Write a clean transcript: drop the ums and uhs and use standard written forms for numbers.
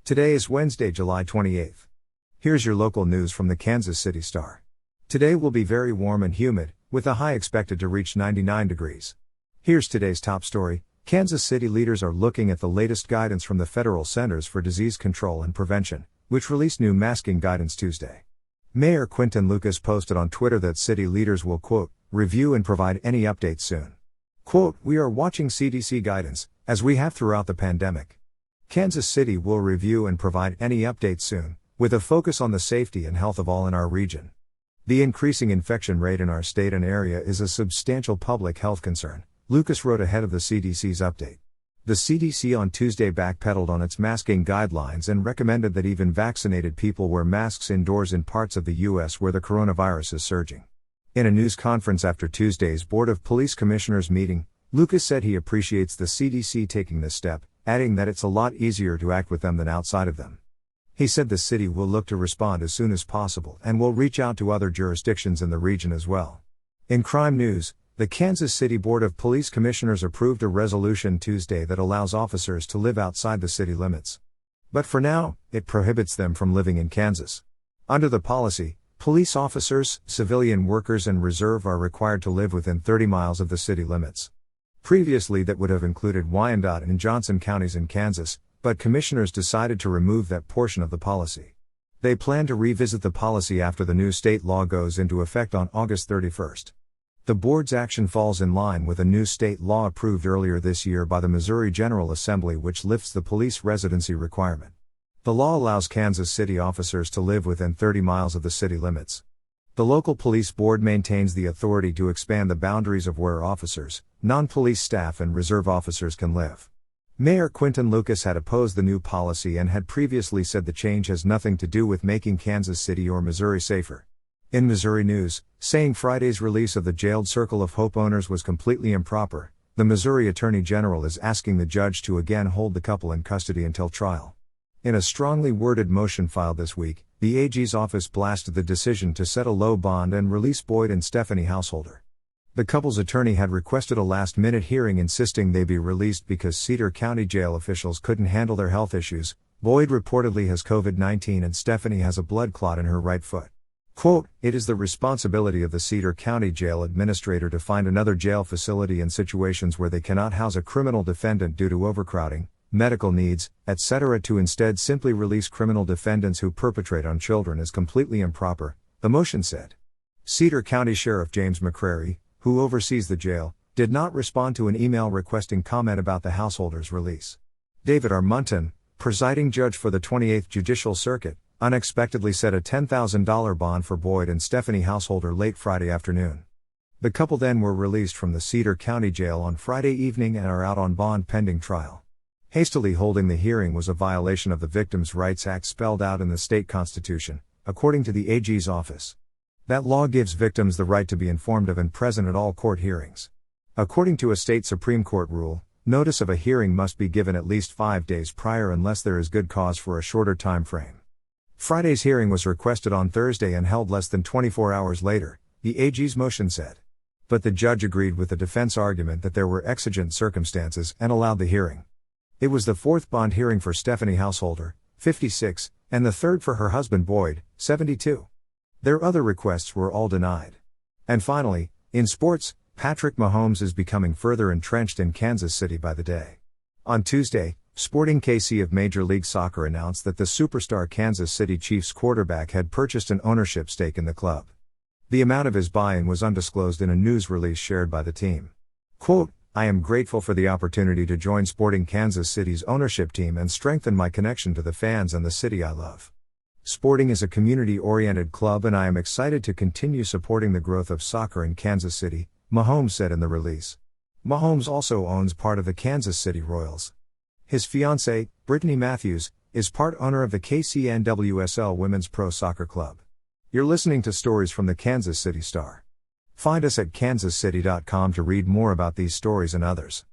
Today is Wednesday, July 28th. Here's your local news from the Kansas City Star. Today will be very warm and humid, with a high expected to reach 99 degrees. Here's today's top story. Kansas City leaders are looking at the latest guidance from the Federal Centers for Disease Control and Prevention, which released new masking guidance Tuesday. Mayor Quinton Lucas posted on Twitter that city leaders will, quote, review and provide any updates soon. Quote, we are watching CDC guidance, as we have throughout the pandemic. Kansas City will review and provide any updates soon, with a focus on the safety and health of all in our region. The increasing infection rate in our state and area is a substantial public health concern, Lucas wrote ahead of the CDC's update. The CDC on Tuesday backpedaled on its masking guidelines and recommended that even vaccinated people wear masks indoors in parts of the U.S. where the coronavirus is surging. In a news conference after Tuesday's Board of Police Commissioners meeting, Lucas said he appreciates the CDC taking this step, adding that it's a lot easier to act with them than outside of them. He said the city will look to respond as soon as possible and will reach out to other jurisdictions in the region as well. In crime news, the Kansas City Board of Police Commissioners approved a resolution Tuesday that allows officers to live outside the city limits. But for now, it prohibits them from living in Kansas. Under the policy, police officers, civilian workers and reserve are required to live within 30 miles of the city limits. Previously that would have included Wyandotte and Johnson counties in Kansas, but commissioners decided to remove that portion of the policy. They plan to revisit the policy after the new state law goes into effect on August 31st. The board's action falls in line with a new state law approved earlier this year by the Missouri General Assembly which lifts the police residency requirement. The law allows Kansas City officers to live within 30 miles of the city limits. The local police board maintains the authority to expand the boundaries of where officers, non-police staff and reserve officers can live. Mayor Quinton Lucas had opposed the new policy and had previously said the change has nothing to do with making Kansas City or Missouri safer. In Missouri news, saying Friday's release of the jailed Circle of Hope owners was completely improper, the Missouri Attorney General is asking the judge to again hold the couple in custody until trial. In a strongly worded motion filed this week, the AG's office blasted the decision to set a low bond and release Boyd and Stephanie Householder. The couple's attorney had requested a last-minute hearing insisting they be released because Cedar County jail officials couldn't handle their health issues. Boyd reportedly has COVID-19 and Stephanie has a blood clot in her right foot. Quote, it is the responsibility of the Cedar County jail administrator to find another jail facility in situations where they cannot house a criminal defendant due to overcrowding, medical needs, etc. To instead simply release criminal defendants who perpetrate on children is completely improper, the motion said. Cedar County Sheriff James McCrary, who oversees the jail, did not respond to an email requesting comment about the householder's release. David R. Munton, presiding judge for the 28th Judicial Circuit, unexpectedly set a $10,000 bond for Boyd and Stephanie Householder late Friday afternoon. The couple then were released from the Cedar County Jail on Friday evening and are out on bond pending trial. Hastily holding the hearing was a violation of the Victims' Rights Act spelled out in the state constitution, according to the AG's office. That law gives victims the right to be informed of and present at all court hearings. According to a state Supreme Court rule, notice of a hearing must be given at least 5 days prior unless there is good cause for a shorter time frame. Friday's hearing was requested on Thursday and held less than 24 hours later, the AG's motion said. But the judge agreed with the defense argument that there were exigent circumstances and allowed the hearing. It was the fourth bond hearing for Stephanie Householder, 56, and the third for her husband Boyd, 72. Their other requests were all denied. And finally, in sports, Patrick Mahomes is becoming further entrenched in Kansas City by the day. On Tuesday, Sporting KC of Major League Soccer announced that the superstar Kansas City Chiefs quarterback had purchased an ownership stake in the club. The amount of his buy-in was undisclosed in a news release shared by the team. Quote, I am grateful for the opportunity to join Sporting Kansas City's ownership team and strengthen my connection to the fans and the city I love. Sporting is a community-oriented club and I am excited to continue supporting the growth of soccer in Kansas City, Mahomes said in the release. Mahomes also owns part of the Kansas City Royals. His fiancée, Brittany Matthews, is part owner of the KCNWSL Women's Pro Soccer Club. You're listening to stories from the Kansas City Star. Find us at kansascity.com to read more about these stories and others.